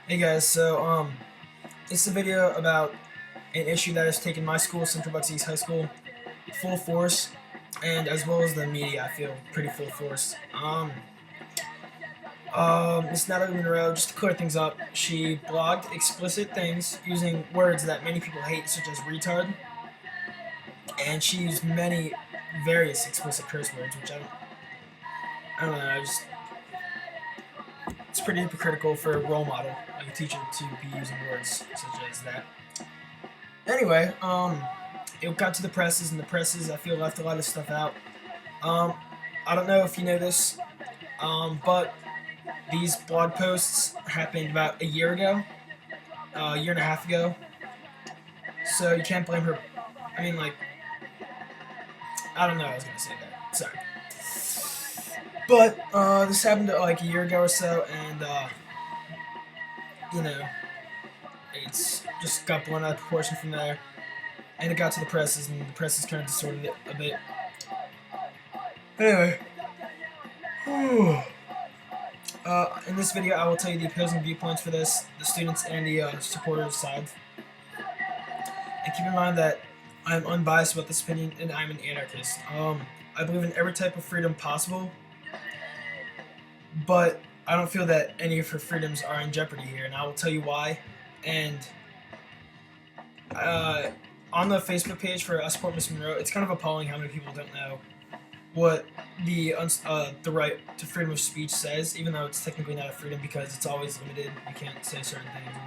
Hey guys, it's a video about an issue that has taken my school, Central Bucks East High School, full force, and as well as the media, I feel pretty full force. Miss Natalie Monroe, just to clear things up, she blogged explicit things using words that many people hate, such as retard, and she used many various explicit curse words, which I don't know, it's pretty hypocritical for a role model, like a teacher, to be using words such as that. Anyway, it got to the presses, and the presses, I feel, left a lot of stuff out. Um, I don't know if you know this, but these blog posts happened about a year ago, a year and a half ago. So you can't blame her. I mean, like, I don't know. I was gonna say that. Sorry, but this happened like a year ago or so, and you know, it's just got blown out of proportion from there, and it got to the presses, and the presses kind of distorted it a bit. Anyway, in this video, I will tell you the opposing viewpoints for this, the students and the supporters' side. And keep in mind that I'm unbiased about this opinion, and I'm an anarchist. I believe in every type of freedom possible, but I don't feel that any of her freedoms are in jeopardy here, and I will tell you why. And on the Facebook page for Us Support Miss Monroe, it's kind of appalling how many people don't know what the right to freedom of speech says, even though it's technically not a freedom because it's always limited. You can't say certain things and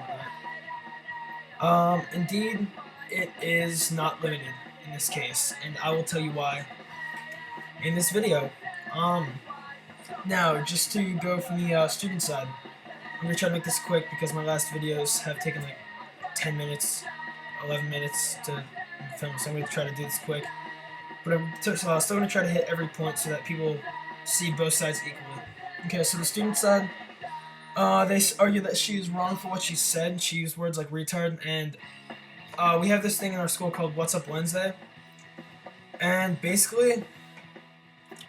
whatnot. Indeed, it is not limited in this case, and I will tell you why in this video. Now, just to go from the student side, I'm going to try to make this quick because my last videos have taken like 10 minutes, 11 minutes to film, so I'm going to try to do this quick. But I'm still going to try to hit every point so that people see both sides equally. Okay, so the student side, they argue that she is wrong for what she said. She used words like retard, and we have this thing in our school called What's Up Wednesday. And basically,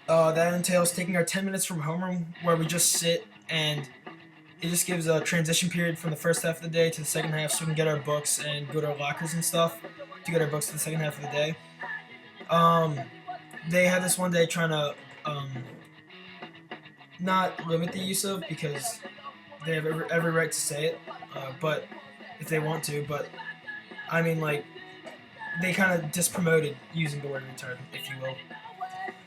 that entails taking our 10 minutes from homeroom where we just sit, and it just gives a transition period from the first half of the day to the second half so we can get our books and go to our lockers and stuff to get our books to the second half of the day. They had this one day trying to not limit the use of because they have every right to say it, but if they want to, but I mean, like, they kind of dispromoted using the word retard, if you will.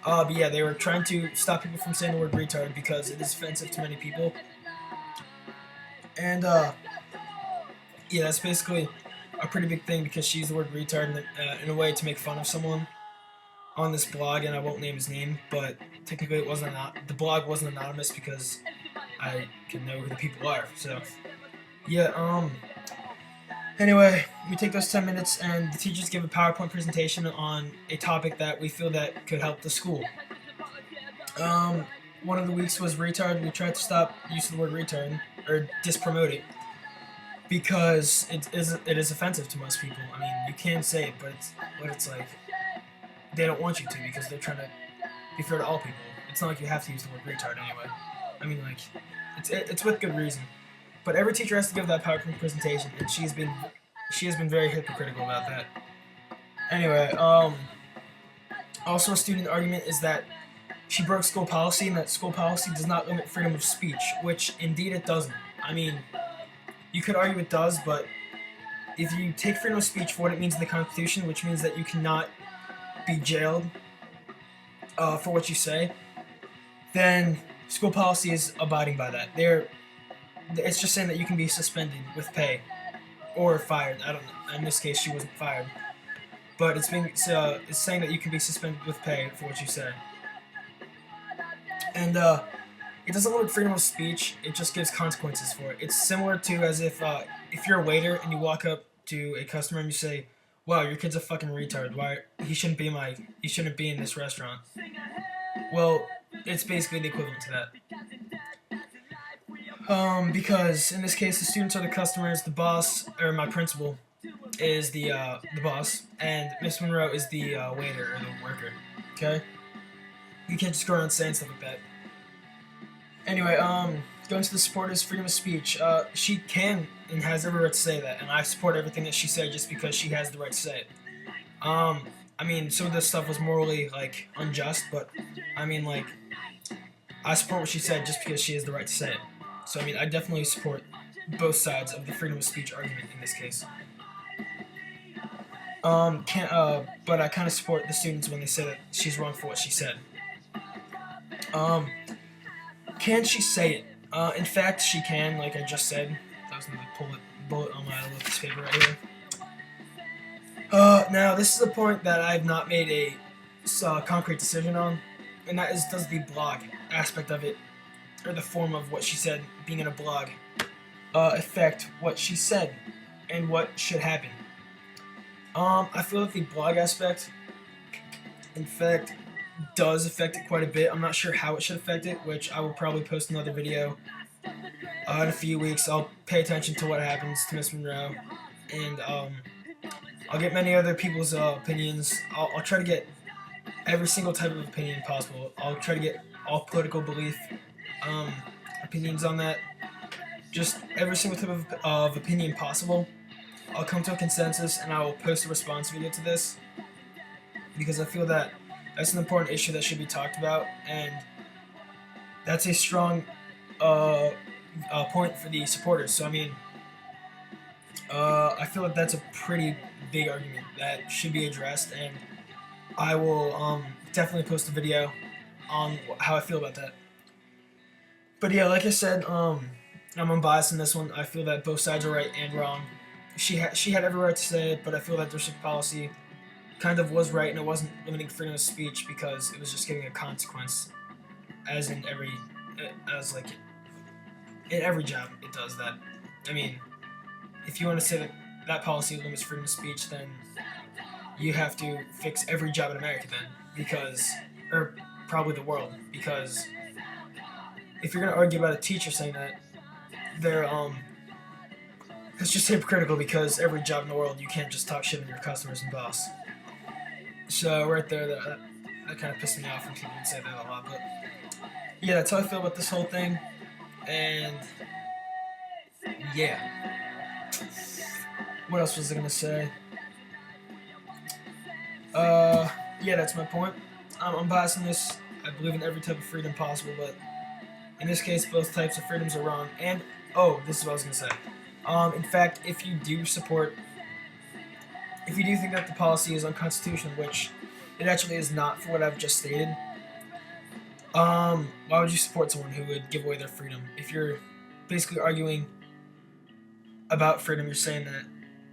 But yeah, they were trying to stop people from saying the word retard because it is offensive to many people. And yeah, that's basically a pretty big thing because she used the word retard in a way to make fun of someone on this blog, and I won't name his name, but technically it wasn't the blog wasn't anonymous because I can know who the people are. So yeah, anyway, we take those 10 minutes and the teachers give a PowerPoint presentation on a topic that we feel that could help the school. One of the weeks was retard. We tried to stop use of the word retard or dispromote it because it is offensive to most people. I mean, you can say it, but it's like they don't want you to because they're trying to be fair to all people. It's not like you have to use the word retard anyway. I mean, like, it's with good reason. But every teacher has to give that PowerPoint presentation, and she has been very hypocritical about that. Anyway, also a student argument is that she broke school policy, and that school policy does not limit freedom of speech, which indeed it doesn't. I mean, you could argue it does, but if you take freedom of speech for what it means in the Constitution, which means that you cannot be jailed for what you say, then school policy is abiding by that. It's just saying that you can be suspended with pay or fired. I don't know. In this case, she wasn't fired, but it's saying that you can be suspended with pay for what you say. And it doesn't limit freedom of speech. It just gives consequences for it. It's similar to as if you're a waiter and you walk up to a customer and you say, "Wow, your kid's a fucking retard. Why he shouldn't be in this restaurant." Well, it's basically the equivalent to that. Because in this case, the students are the customers, the boss, or my principal, is the boss, and Miss Monroe is the waiter or the worker. Okay, you can't just go around saying stuff like that. Anyway, going to the supporters, freedom of speech. She can and has every right to say that, and I support everything that she said just because she has the right to say it. I mean, some of this stuff was morally like unjust, but I mean, like, I support what she said just because she has the right to say it. So I mean, I definitely support both sides of the freedom of speech argument in this case. But I kind of support the students when they say that she's wrong for what she said. Can she say it? In fact, she can, like I just said. That was another bullet on my little piece of paper right here. Now, this is a point that I've not made a concrete decision on, and that is, does the blog aspect of it, or the form of what she said being in a blog, affect what she said and what should happen? I feel that the blog aspect, in fact, does affect it quite a bit. I'm not sure how it should affect it, which I will probably post another video in a few weeks. I'll pay attention to what happens to Miss Monroe, and I'll get many other people's opinions. I'll try to get every single type of opinion possible. I'll try to get all political belief opinions on that. Just every single type of opinion possible. I'll come to a consensus, and I will post a response video to this, because I feel that that's an important issue that should be talked about, and that's a strong point for the supporters. So I mean, I feel like that's a pretty big argument that should be addressed, and I will definitely post a video on how I feel about that. But yeah, like I said, I'm unbiased in this one. I feel that both sides are right and wrong. She had every right to say it, but I feel that their policy kind of was right, and it wasn't limiting freedom of speech because it was just giving a consequence, as in every job it does that. I mean, if you want to say that that policy limits freedom of speech, then you have to fix every job in America then, because, or probably the world, because if you're going to argue about a teacher saying that, they're it's just hypocritical, because every job in the world you can't just talk shit on your customers and boss. So right there, that kind of pissed me off when people would say that a lot. But yeah, that's how I feel about this whole thing. And yeah, what else was I gonna say? Yeah, that's my point. I'm unbiased in this. I believe in every type of freedom possible, but in this case, both types of freedoms are wrong. And this is what I was gonna say. In fact, if you do think that the policy is unconstitutional, which it actually is not for what I've just stated, why would you support someone who would give away their freedom? If you're basically arguing about freedom, you're saying that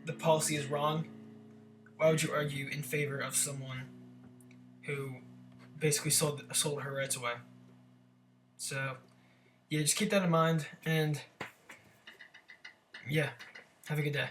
the policy is wrong, why would you argue in favor of someone who basically sold her rights away? So, yeah, just keep that in mind, and yeah, have a good day.